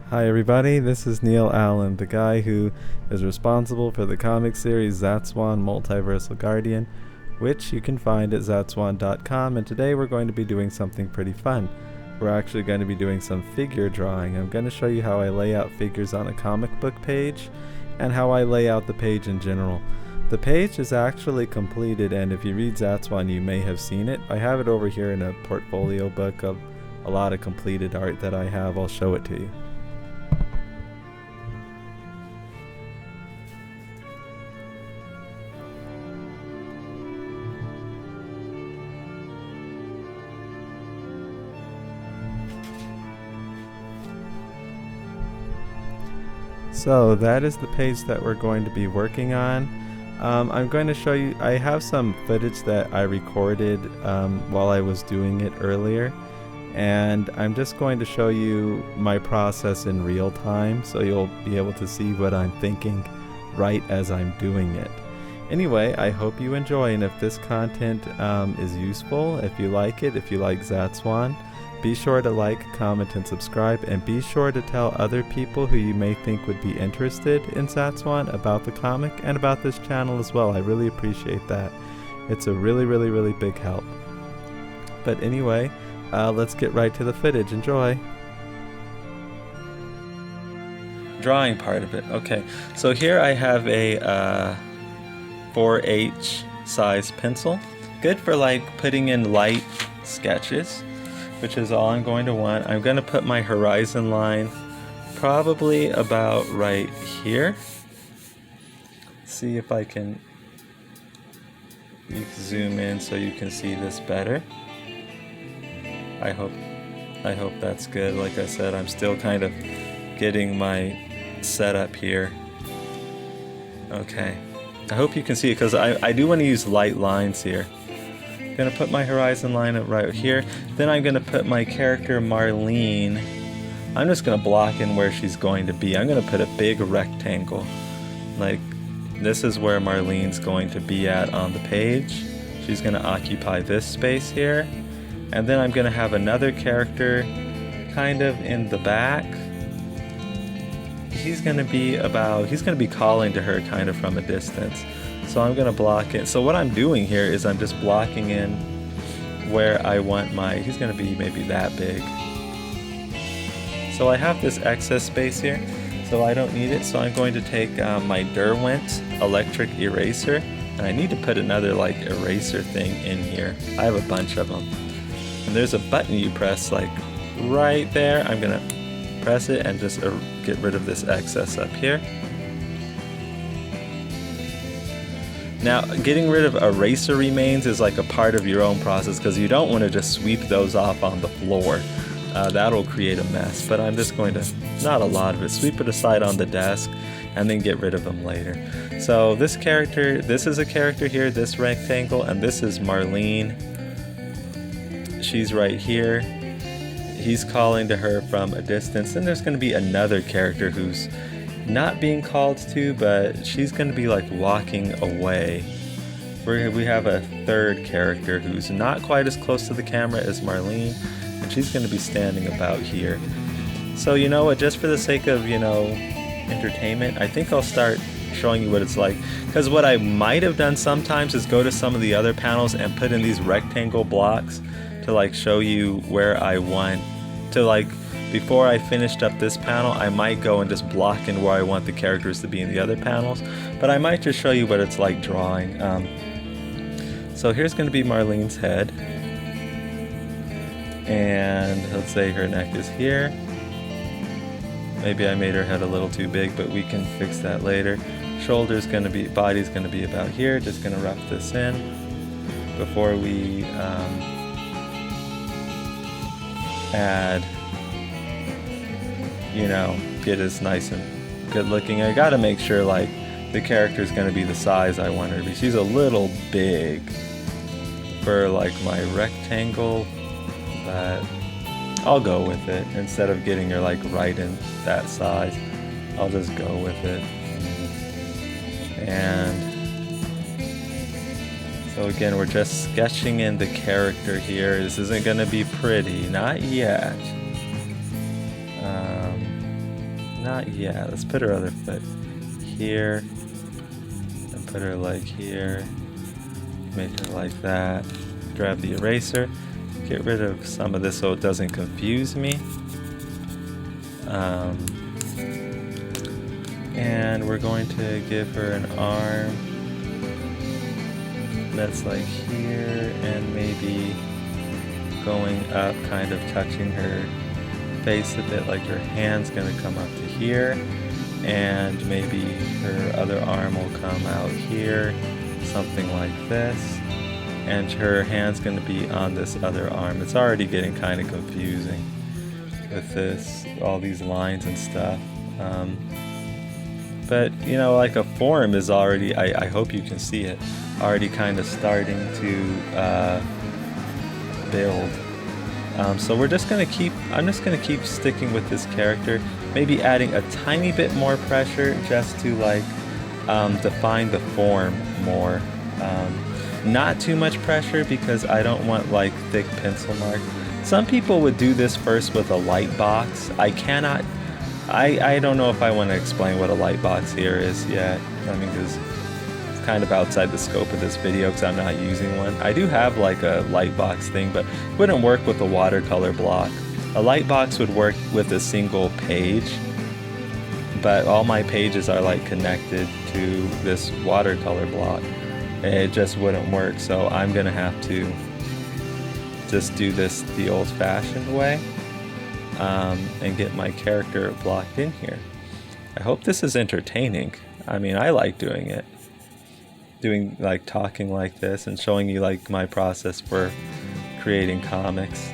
Hi everybody, this is Neil Allen, the guy who is responsible for the comic series Zatswan Multiversal Guardian, which you can find at zatswan.com, and today we're going to be doing something pretty fun. We're actually going to be doing some figure drawing. I'm going to show you how I lay out figures on a comic book page, and how I lay out the page in general. The page is actually completed, and if you read Zatswan you may have seen it. I have it over here in a portfolio book of a lot of completed art that I have. I'll show it to you. So that is the page that we're going to be working on. I'm going to show you, I have some footage that I recorded while I was doing it earlier, and I'm just going to show you my process in real time so you'll be able to see what I'm thinking right as I'm doing it. Anyway, I hope you enjoy, and if this content is useful, if you like it, if you like Zatswan, be sure to like, comment, and subscribe, and be sure to tell other people who you may think would be interested in Zatswan about the comic and about this channel as well. I really appreciate that. It's a really big help. But anyway, let's get right to the footage. Enjoy! Drawing part of it. Okay, so here I have a 4H size pencil. Good for like putting in light sketches, which is all I'm going to want. I'm going to put my horizon line probably about right here. See if I can zoom in so you can see this better. I hope that's good. Like I said, I'm still kind of getting my setup here. Okay, I hope you can see it because I do want to use light lines here. Gonna put my horizon line up right here. Then I'm gonna put my character Marlene. I'm just gonna block in where she's going to be. I'm gonna put a big rectangle. Like, this is where Marlene's going to be at on the page. She's gonna occupy this space here. And then I'm gonna have another character kind of in the back. He's gonna be calling to her kind of from a distance. So I'm going to block it. So what I'm doing here is I'm just blocking in where I want he's going to be maybe that big. So I have this excess space here, so I don't need it. So I'm going to take my Derwent electric eraser, and I need to put another like eraser thing in here. I have a bunch of them. And there's a button you press like right there. I'm going to press it and just get rid of this excess up here. Now, getting rid of eraser remains is like a part of your own process because you don't want to just sweep those off on the floor. That'll create a mess, but I'm just going to, not a lot of it, sweep it aside on the desk and then get rid of them later. So this is a character here, this rectangle, and this is Marlene. She's right here. He's calling to her from a distance, and there's going to be another character who's not being called to, but she's going to be like walking away. We have a third character who's not quite as close to the camera as Marlene, and she's going to be standing about here. So you know what, just for the sake of, entertainment, I think I'll start showing you what it's like, because what I might have done sometimes is go to some of the other panels and put in these rectangle blocks to like show you where I want to, like, before I finished up this panel, I might go and just block in where I want the characters to be in the other panels, but I might just show you what it's like drawing. So here's going to be Marlene's head, and let's say her neck is here. Maybe I made her head a little too big, but we can fix that later. Body's going to be about here. Just going to rough this in before we add, get as nice and good looking. I gotta make sure like the character's gonna be the size I want her to be. She's a little big for like my rectangle, but I'll go with it. Instead of getting her like right in that size, I'll just go with it. And so again, we're just sketching in the character here. This isn't gonna be pretty, not yet. not yet. Let's put her other foot here. And put her leg here. Make her like that. Grab the eraser. Get rid of some of this so it doesn't confuse me. And we're going to give her an arm that's like here and maybe going up, kind of touching her face a bit, like her hand's gonna come up to here, and maybe her other arm will come out here, something like this, and her hand's gonna be on this other arm. It's already getting kind of confusing with this, all these lines and stuff. But you know, like a form is already, I hope you can see it, already kind of starting to build. So we're just gonna keep, I'm just gonna keep sticking with this character, maybe adding a tiny bit more pressure just to like define the form more. Not too much pressure because I don't want like thick pencil marks. Some people would do this first with a light box. I cannot, I don't know if I want to explain what a light box here is yet. I mean, because it's kind of outside the scope of this video because I'm not using one. I do have like a light box thing, but it wouldn't work with a watercolor block. A light box would work with a single page, but all my pages are like connected to this watercolor block. It just wouldn't work, so I'm gonna have to just do this the old-fashioned way. And get my character blocked in here. I hope this is entertaining. I mean, I like doing it. Doing like talking like this and showing you like my process for creating comics.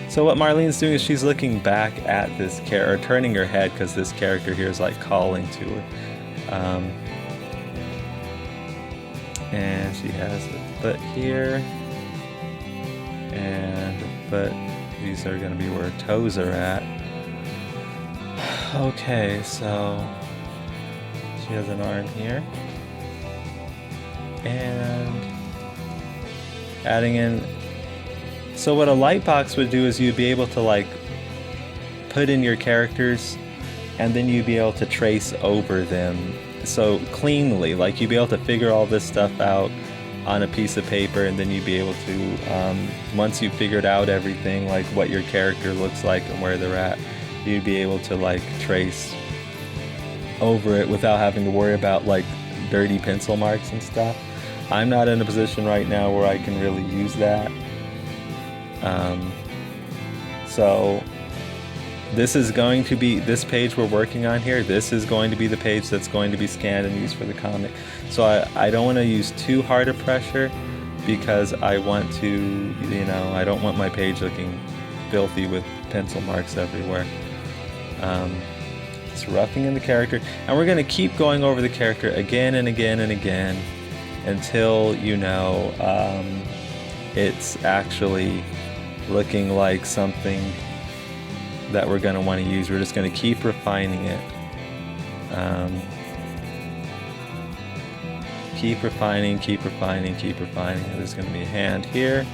So what Marlene's doing is she's looking back at this character, or turning her head because this character here is like calling to her. And she has a foot here. And a foot. These are going to be where her toes are at. Okay, so she has an arm here. And adding in, so what a light box would do is you'd be able to like put in your characters and then you'd be able to trace over them so cleanly, like you'd be able to figure all this stuff out on a piece of paper, and then you'd be able to, once you figured out everything, like what your character looks like and where they're at, you'd be able to like trace over it without having to worry about like dirty pencil marks and stuff. I'm not in a position right now where I can really use that. So this is going to be, this page we're working on here, this is going to be the page that's going to be scanned and used for the comic. So I don't want to use too hard a pressure because I want to, you know, I don't want my page looking filthy with pencil marks everywhere. It's roughing in the character, and we're going to keep going over the character again and again and again until, you know, it's actually looking like something that we're going to want to use. We're just going to keep refining it. Keep refining, keep refining, keep refining. There's going to be a hand here,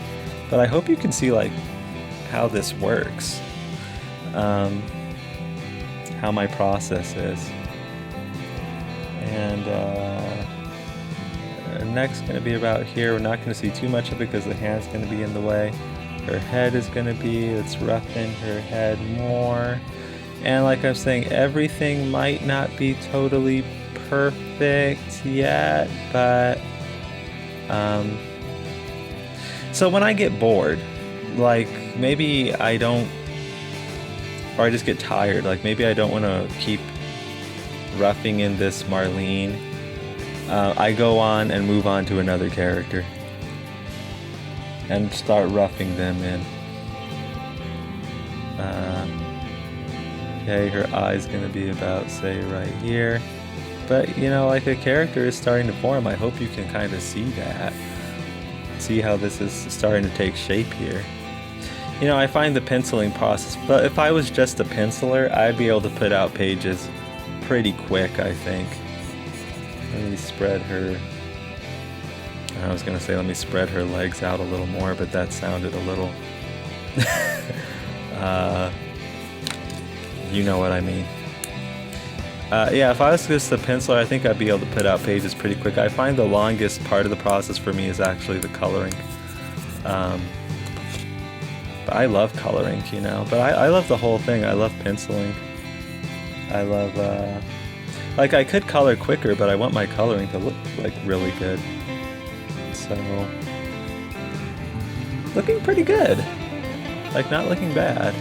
but I hope you can see like how this works, how my process is. And next going to be about here. We're not going to see too much of it because the hand's going to be in the way. Her head is going to be, let's roughen her head more. And like I'm saying, everything might not be totally perfect yet, but so when I get bored, like maybe I don't, or I just get tired, like maybe I don't want to keep roughing in this Marlene, I go on and move on to another character and start roughing them in. Okay, her eye's gonna be about, say, right here. But, you know, like a character is starting to form. I hope you can kind of see that. See how this is starting to take shape here. You know, I find the penciling process, but if I was just a penciler, I'd be able to put out pages pretty quick, I think. Let me spread her, I was gonna say let me spread her legs out a little more, but that sounded a little, you know what I mean. Yeah, if I was just a penciler, I think I'd be able to put out pages pretty quick. I find the longest part of the process for me is actually the coloring. But I love coloring, you know, but I love the whole thing. I love penciling. I love, like, I could color quicker, but I want my coloring to look, like, really good. So, looking pretty good. Like, not looking bad.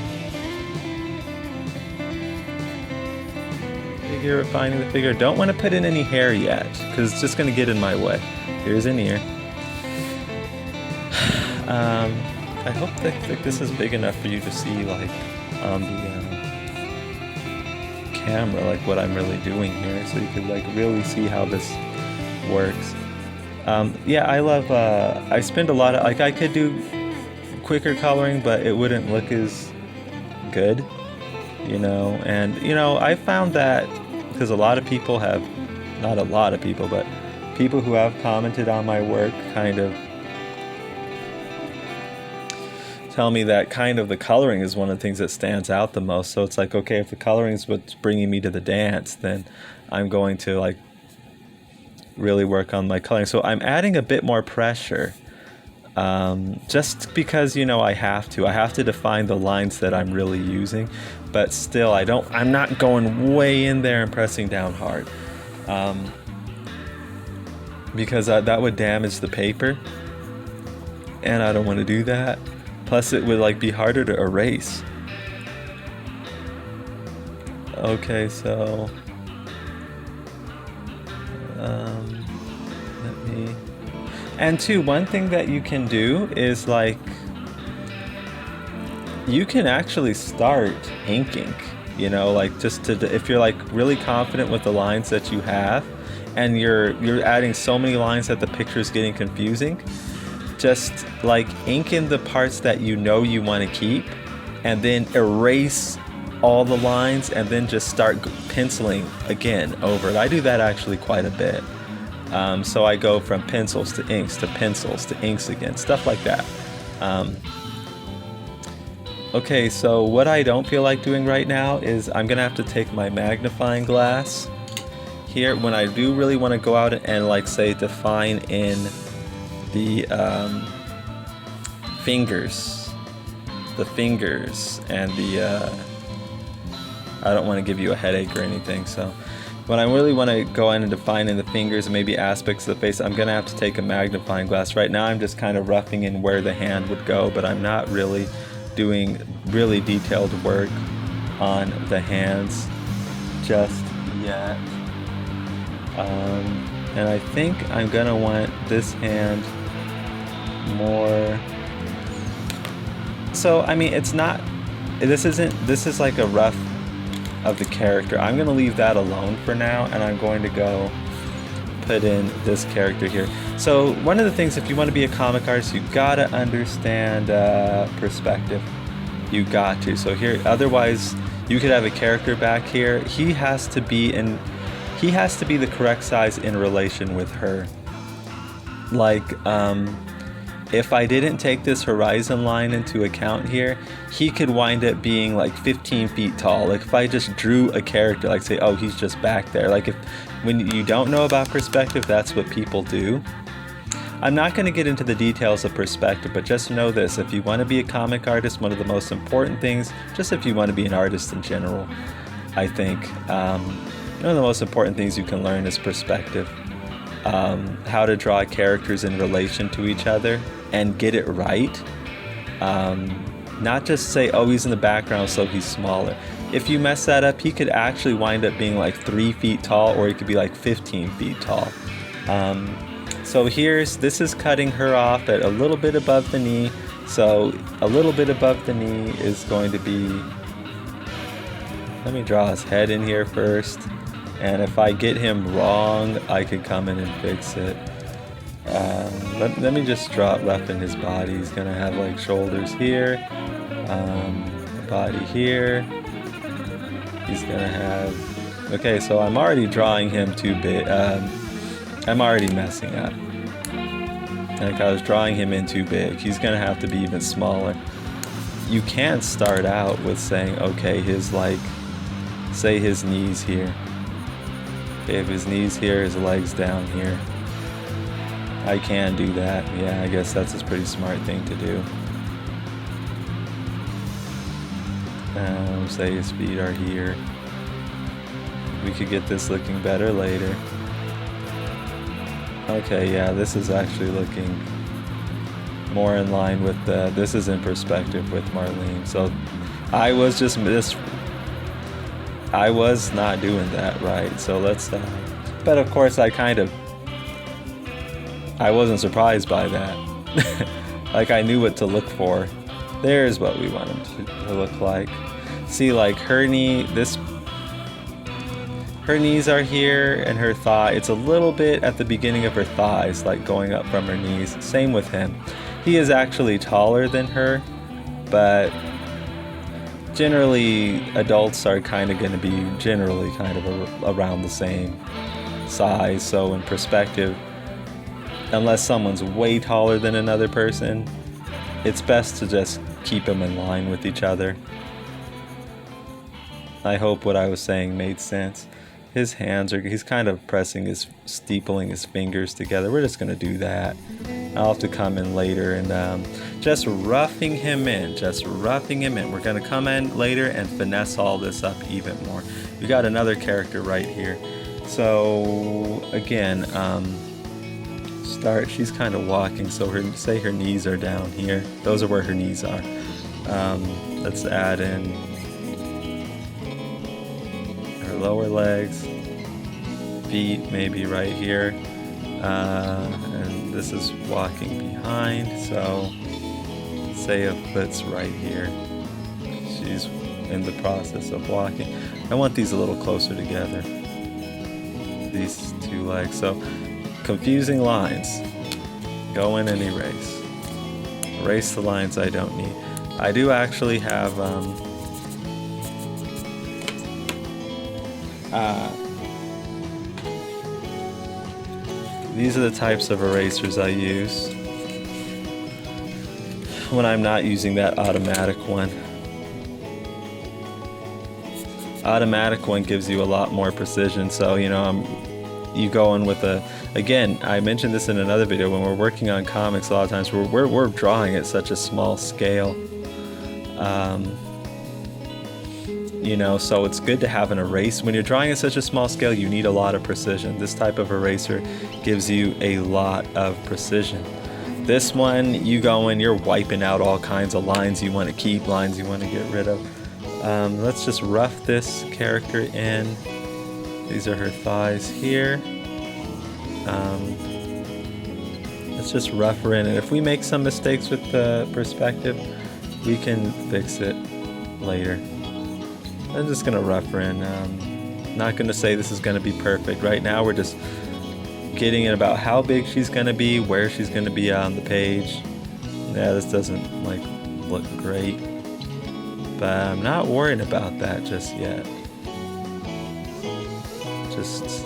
Figure, finding the figure. Don't want to put in any hair yet, because it's just going to get in my way. Here's an ear. I hope that this is big enough for you to see, like, on the camera, like, what I'm really doing here, so you could, like, really see how this works. Yeah, I love, I spend a lot of, like, I could do quicker coloring, but it wouldn't look as good, you know, and, you know, I found that, because a lot of people have, not a lot of people, but people who have commented on my work kind of tell me that kind of the coloring is one of the things that stands out the most. So it's like, okay, if the coloring is what's bringing me to the dance, then I'm going to, like, really work on my coloring. So I'm adding a bit more pressure, just because, you know, I have to define the lines that I'm really using, but still I'm not going way in there and pressing down hard, because that would damage the paper, and I don't want to do that. Plus it would, like, be harder to erase. Okay, so let me. And two, one thing that you can do is, like, you can actually start inking, you know, like, just to, if you're, like, really confident with the lines that you have, and you're adding so many lines that the picture is getting confusing, just, like, ink in the parts that you know you want to keep, and then erase all the lines, and then just start penciling again over it. I do that actually quite a bit. So I go from pencils to inks to pencils to inks again, stuff like that. Okay, so what I don't feel like doing right now is I'm gonna have to take my magnifying glass here when I do really want to go out and, like, say, define in the fingers and the I don't want to give you a headache or anything, so when I really want to go in and define in the fingers and maybe aspects of the face, I'm gonna have to take a magnifying glass. Right now I'm just kind of roughing in where the hand would go, but I'm not really doing really detailed work on the hands just yet. And I think I'm gonna want this hand more. So, I mean, it's not, this is like a rough of the character. I'm gonna leave that alone for now, and I'm going to go put in this character here. So one of the things, if you want to be a comic artist, you gotta understand perspective. You got to. So here, otherwise you could have a character back here. He has to be the correct size in relation with her. Like, if I didn't take this horizon line into account here, he could wind up being like 15 feet tall. Like, if I just drew a character, like, say, oh, he's just back there. Like, when you don't know about perspective, that's what people do. I'm not going to get into the details of perspective, but just know this: if you want to be a comic artist, one of the most important things, just if you want to be an artist in general, I think, one of the most important things you can learn is perspective. How to draw characters in relation to each other and get it right. Not just say, oh, he's in the background, so he's smaller. If you mess that up, he could actually wind up being like 3 feet tall, or he could be like 15 feet tall. So this is cutting her off at a little bit above the knee. So a little bit above the knee is going to be, let me draw his head in here first. And if I get him wrong, I could come in and fix it. Let me just draw it left in his body. He's gonna have like shoulders here, body here. He's gonna have, okay, so I'm already drawing him too big. I'm already messing up. Like, I was drawing him in too big. He's gonna have to be even smaller. You can start out with saying, okay, his, like, say his knees here. Okay, if his knees here, his legs down here. I can do that. Yeah, I guess that's a pretty smart thing to do. Say his feet are here. We could get this looking better later. Okay, yeah, this is actually looking more in line with the, this is in perspective with Marlene. So I was just I was not doing that right. So let's, but of course I wasn't surprised by that. Like I knew what to look for. There's what we want him to look like. See, like her knees are here and her thigh. It's a little bit at the beginning of her thighs, like going up from her knees. Same with him. He is actually taller than her, but generally adults are kind of going to be generally kind of around the same size. So in perspective, unless someone's way taller than another person, it's best to just keep them in line with each other. I hope what I was saying made sense. His hands are, he's kind of steepling his fingers together. We're just going to do that. I'll have to come in later and just roughing him in. We're going to come in later and finesse all this up even more. We got another character right here. So again, she's kind of walking, so her knees are down here. Those are where her knees are. Let's add in her lower legs, feet maybe right here, and this is walking behind, so say a foot's right here. She's in the process of walking. I want these a little closer together, these two legs. So confusing lines, go in and erase the lines I don't need. I do actually have these are the types of erasers I use when I'm not using that automatic one. Automatic one gives you a lot more precision, so you go in with again, I mentioned this in another video, when we're working on comics a lot of times we're drawing at such a small scale, so it's good to have an erase. When you're drawing at such a small scale, you need a lot of precision. This type of eraser gives you a lot of precision. This one, you go in, you're wiping out all kinds of lines you want to keep, lines you want to get rid of. Let's just rough this character in. These are her thighs here. Let's just rough her in, and if we make some mistakes with the perspective, we can fix it later. I'm just gonna rough her in. Not gonna say this is gonna be perfect. Right now we're just getting it about how big she's gonna be, where she's gonna be on the page. Yeah, this doesn't look great, but I'm not worried about that just yet. Just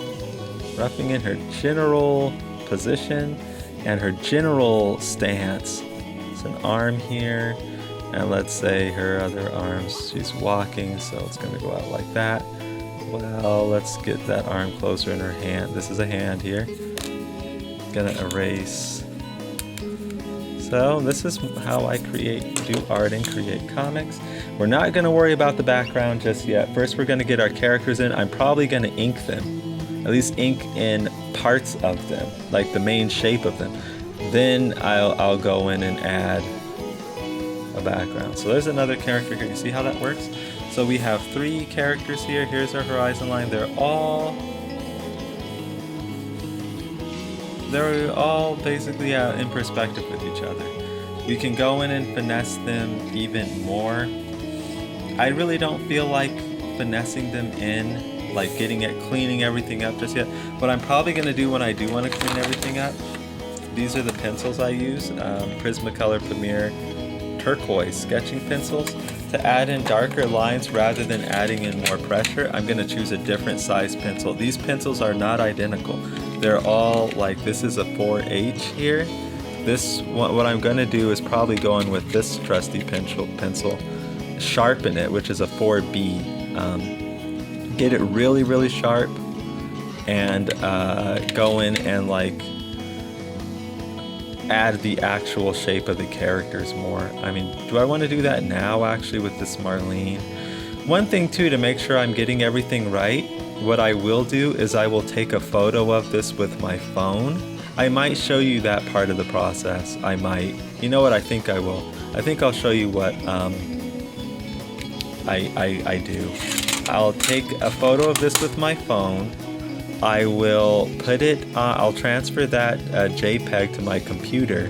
roughing in her general position and her general stance. It's an arm here, and let's say her other arms, she's walking, so it's going to go out like that. Well, let's get that arm closer in her hand. This is a hand here. Gonna erase. So this is how I do art and create comics. We're not going to worry about the background just yet. First we're going to get our characters in. I'm probably going to ink them, at least ink in parts of them, like the main shape of them. Then I'll go in and add a background. So there's another character here. You see how that works? So we have 3 characters here. Here's our horizon line. They're all basically in perspective with each other. We can go in and finesse them even more. I really don't feel like finessing them in, like cleaning everything up just yet. What I'm probably going to do when I do want to clean everything up, these are the pencils I use, Prismacolor Premier Turquoise sketching pencils. To add in darker lines rather than adding in more pressure, I'm going to choose a different size pencil. These pencils are not identical. They're all this is a 4H here. What I'm going to do is probably go in with this trusty pencil, sharpen it, which is a 4B. Get it really, really sharp, and go in and like add the actual shape of the characters more. I mean, do I want to do that now actually with this Marlene? One thing too, to make sure I'm getting everything right, what I will do is I will take a photo of this with my phone. I might show you that part of the process. I might. You know what? I think I will. I think I'll show you what I do. I'll take a photo of this with my phone. I will put it, I'll transfer that JPEG to my computer,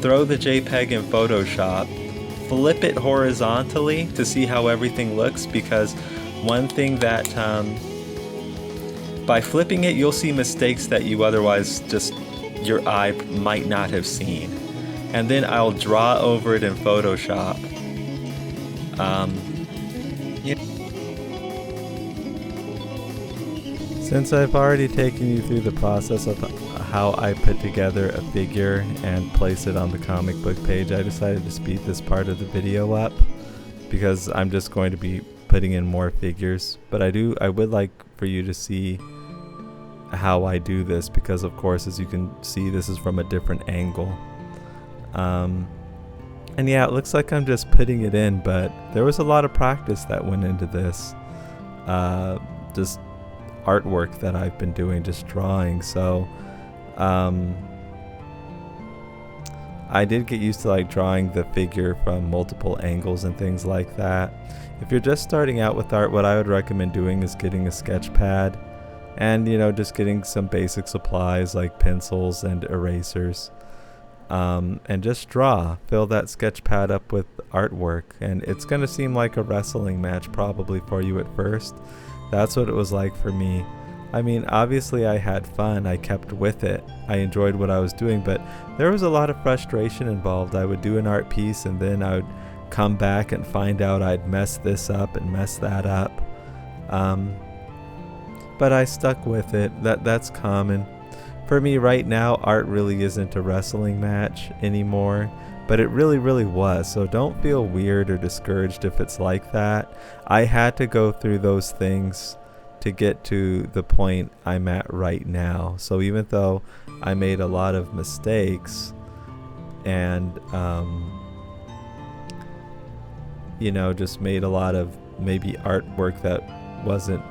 throw the JPEG in Photoshop, flip it horizontally to see how everything looks, because one thing that, by flipping it, you'll see mistakes that you otherwise just, your eye might not have seen. And then I'll draw over it in Photoshop. Since I've already taken you through the process of how I put together a figure and place it on the comic book page, I decided to speed this part of the video up because I'm just going to be putting in more figures. But I would like for you to see how I do this, because of course, as you can see, this is from a different angle. And yeah, it looks like I'm just putting it in, but there was a lot of practice that went into this. Just artwork that I've been doing, just drawing. So I did get used to like drawing the figure from multiple angles and things like that. If you're just starting out with art, what I would recommend doing is getting a sketch pad and, you know, just getting some basic supplies like pencils and erasers, and just fill that sketch pad up with artwork. And it's going to seem like a wrestling match probably for you at first. That's what it was like for me. I mean, obviously I had fun, I kept with it, I enjoyed what I was doing, but there was a lot of frustration involved. I would do an art piece and then I would come back and find out I'd messed this up and messed that up. But I stuck with it. That's common. For me right now, art really isn't a wrestling match anymore. But it really, really was. So don't feel weird or discouraged if it's like that. I had to go through those things to get to the point I'm at right now. So even though I made a lot of mistakes and, you know, just made a lot of maybe artwork that wasn't,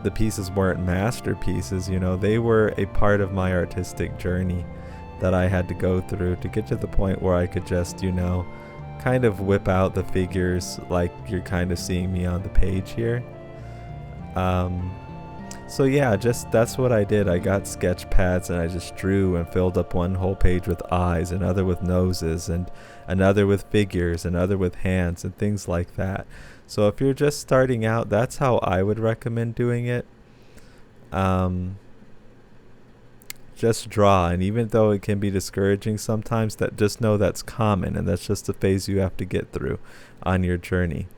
the pieces weren't masterpieces, you know, they were a part of my artistic journey that I had to go through to get to the point where I could just, you know, kind of whip out the figures like you're kind of seeing me on the page here. So yeah, just that's what I did. I got sketch pads and I just drew and filled up one whole page with eyes, another with noses, and another with figures, another with hands and things like that. So if you're just starting out, that's how I would recommend doing it. Just draw, and even though it can be discouraging sometimes, that just know that's common and that's just a phase you have to get through on your journey.